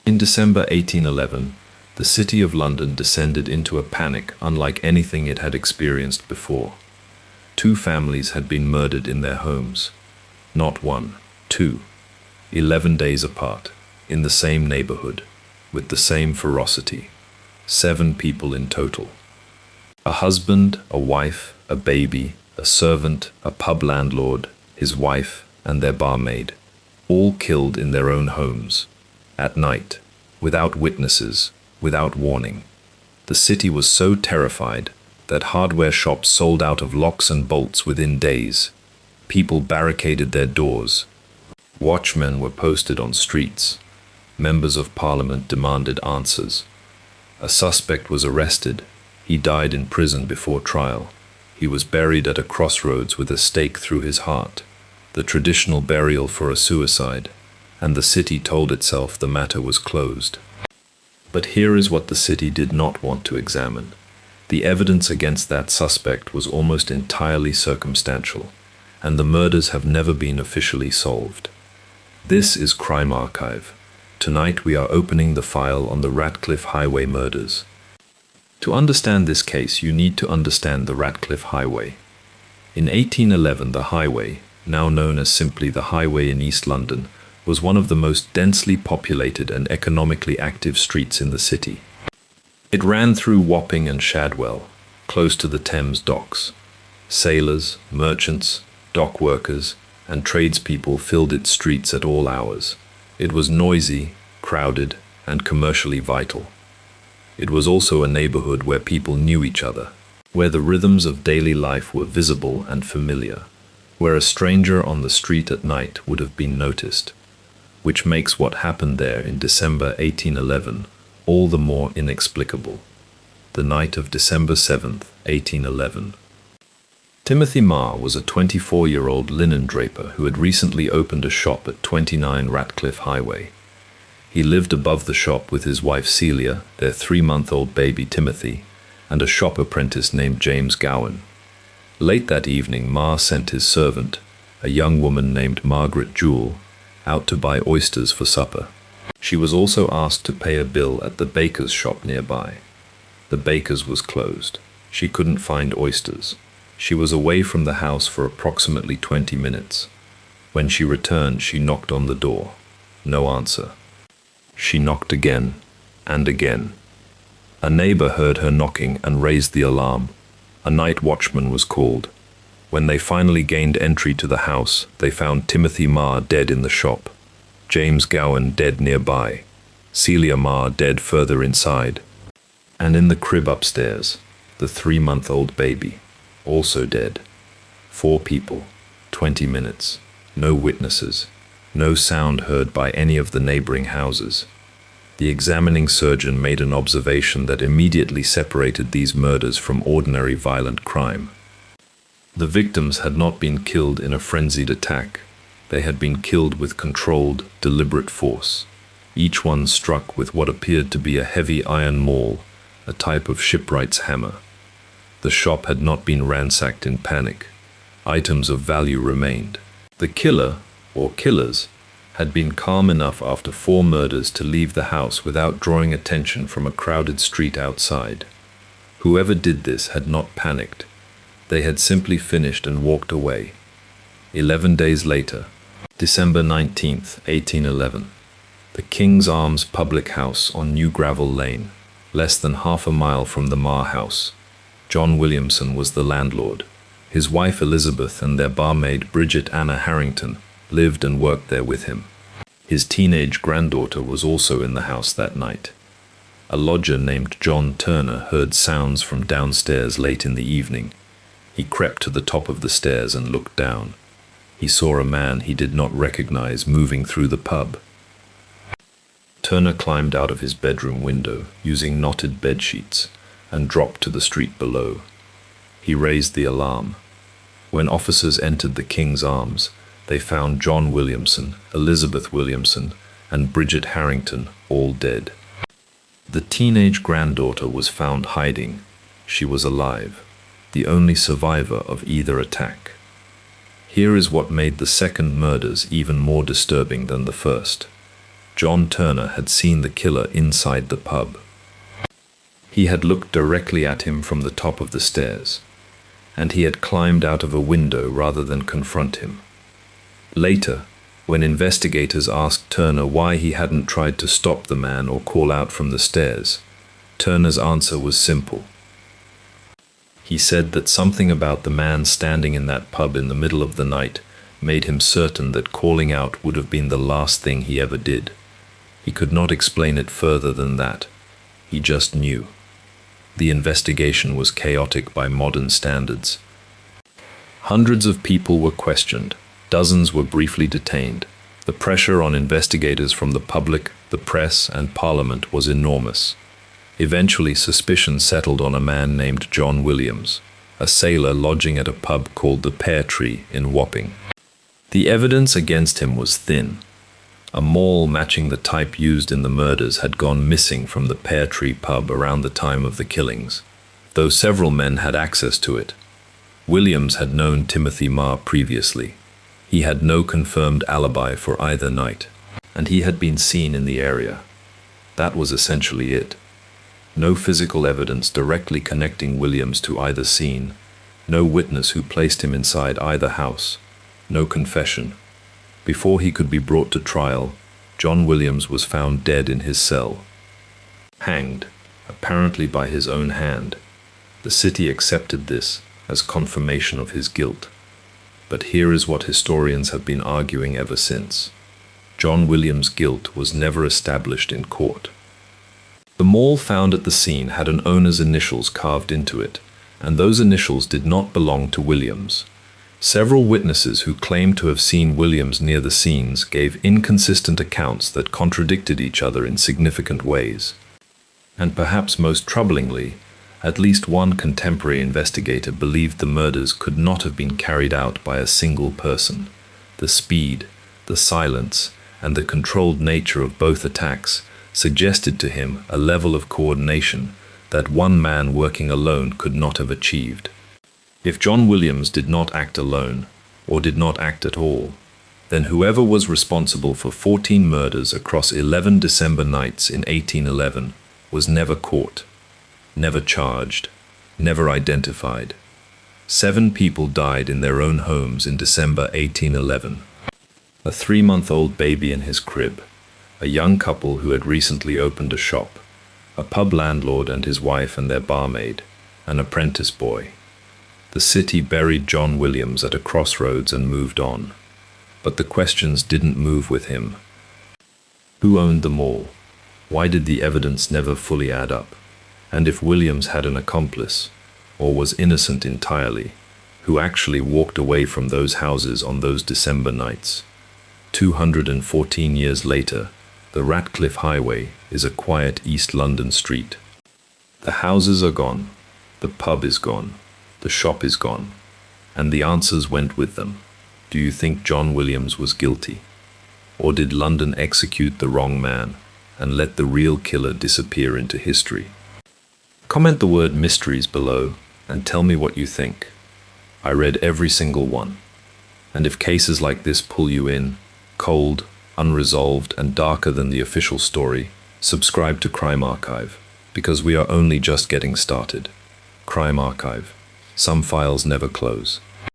In December 1811, the City of London descended into a panic unlike anything it had experienced before. Two families had been murdered in their homes. Not one, two. 11 days apart, in the same neighbourhood, with the same ferocity. 7 people in total. A husband, a wife, a baby, a servant, a pub landlord, his wife, and their barmaid, all killed in their own homes, at night, without witnesses, without warning. The city was so terrified that hardware shops sold out of locks and bolts within days. People barricaded their doors. Watchmen were posted on streets. Members of Parliament demanded answers. A suspect was arrested. He died in prison before trial. He was buried at a crossroads with a stake through his heart, the traditional burial for a suicide, and the city told itself the matter was closed. But here is what the city did not want to examine. The evidence against that suspect was almost entirely circumstantial, and the murders have never been officially solved. This is Crime Archive. Tonight we are opening the file on the Ratcliffe Highway murders. To understand this case, you need to understand the Ratcliffe Highway. In 1811, the highway, now known as simply the Highway in East London, was one of the most densely populated and economically active streets in the city. It ran through Wapping and Shadwell, close to the Thames docks. Sailors, merchants, dock workers, and tradespeople filled its streets at all hours. It was noisy, crowded, and commercially vital. It was also a neighbourhood where people knew each other, where the rhythms of daily life were visible and familiar, where a stranger on the street at night would have been noticed, which makes what happened there in December 1811 all the more inexplicable. The night of December 7th, 1811. Timothy Marr was a 24-year-old linen draper who had recently opened a shop at 29 Ratcliffe Highway. He lived above the shop with his wife Celia, their 3-month-old baby Timothy, and a shop apprentice named James Gowan. Late that evening, Marr sent his servant, a young woman named Margaret Jewell, out to buy oysters for supper. She was also asked to pay a bill at the baker's shop nearby. The baker's was closed. She couldn't find oysters. She was away from the house for approximately 20 minutes. When she returned, she knocked on the door. No answer. She knocked again and again. A neighbor heard her knocking and raised the alarm. A night watchman was called. When they finally gained entry to the house, they found Timothy Marr dead in the shop, James Gowan dead nearby, Celia Marr dead further inside, and in the crib upstairs, the 3-month-old baby, also dead. 4 people, 20 minutes, no witnesses, no sound heard by any of the neighboring houses. The examining surgeon made an observation that immediately separated these murders from ordinary violent crime. The victims had not been killed in a frenzied attack. They had been killed with controlled, deliberate force, each one struck with what appeared to be a heavy iron maul, a type of shipwright's hammer. The shop had not been ransacked in panic. Items of value remained. The killer, or killers, had been calm enough after 4 murders to leave the house without drawing attention from a crowded street outside. Whoever did this had not panicked. They had simply finished and walked away. 11 days later, December 19th, 1811, the King's Arms public house on New Gravel Lane, less than half a mile from the Marr house. John Williamson was the landlord. His wife Elizabeth and their barmaid Bridget Anna Harrington lived and worked there with him. His teenage granddaughter was also in the house that night. A lodger named John Turner heard sounds from downstairs late in the evening. He crept to the top of the stairs and looked down. He saw a man he did not recognize moving through the pub. Turner climbed out of his bedroom window using knotted bedsheets and dropped to the street below. He raised the alarm. When officers entered the King's Arms, they found John Williamson, Elizabeth Williamson, and Bridget Harrington all dead. The teenage granddaughter was found hiding. She was alive, the only survivor of either attack. Here is what made the second murders even more disturbing than the first. John Turner had seen the killer inside the pub. He had looked directly at him from the top of the stairs, and he had climbed out of a window rather than confront him. Later, when investigators asked Turner why he hadn't tried to stop the man or call out from the stairs, Turner's answer was simple. He said that something about the man standing in that pub in the middle of the night made him certain that calling out would have been the last thing he ever did. He could not explain it further than that. He just knew. The investigation was chaotic by modern standards. Hundreds of people were questioned. Dozens were briefly detained. The pressure on investigators from the public, the press, and Parliament was enormous. Eventually, suspicion settled on a man named John Williams, a sailor lodging at a pub called the Pear Tree in Wapping. The evidence against him was thin. A maul matching the type used in the murders had gone missing from the Pear Tree pub around the time of the killings, though several men had access to it. Williams had known Timothy Marr previously. He had no confirmed alibi for either night, and he had been seen in the area. That was essentially it. No physical evidence directly connecting Williams to either scene, no witness who placed him inside either house, no confession. Before he could be brought to trial, John Williams was found dead in his cell. Hanged, apparently by his own hand. The city accepted this as confirmation of his guilt. But here is what historians have been arguing ever since. John Williams' guilt was never established in court. The maul found at the scene had an owner's initials carved into it, and those initials did not belong to Williams. Several witnesses who claimed to have seen Williams near the scenes gave inconsistent accounts that contradicted each other in significant ways. And perhaps most troublingly, at least one contemporary investigator believed the murders could not have been carried out by a single person. The speed, the silence, and the controlled nature of both attacks suggested to him a level of coordination that one man working alone could not have achieved. If John Williams did not act alone, or did not act at all, then whoever was responsible for 14 murders across 11 December nights in 1811 was never caught, never charged, never identified. 7 people died in their own homes in December 1811. A 3-month-old baby in his crib, a young couple who had recently opened a shop, a pub landlord and his wife and their barmaid, an apprentice boy. The city buried John Williams at a crossroads and moved on. But the questions didn't move with him. Who owned them all? Why did the evidence never fully add up? And if Williams had an accomplice, or was innocent entirely, who actually walked away from those houses on those December nights? 214 years later, the Ratcliffe Highway is a quiet East London street. The houses are gone, the pub is gone, the shop is gone, and the answers went with them. Do you think John Williams was guilty? Or did London execute the wrong man and let the real killer disappear into history? Comment the word mysteries below and tell me what you think. I read every single one. And if cases like this pull you in, cold, unresolved, and darker than the official story, subscribe to Crime Archive, because we are only just getting started. Crime Archive. Some files never close.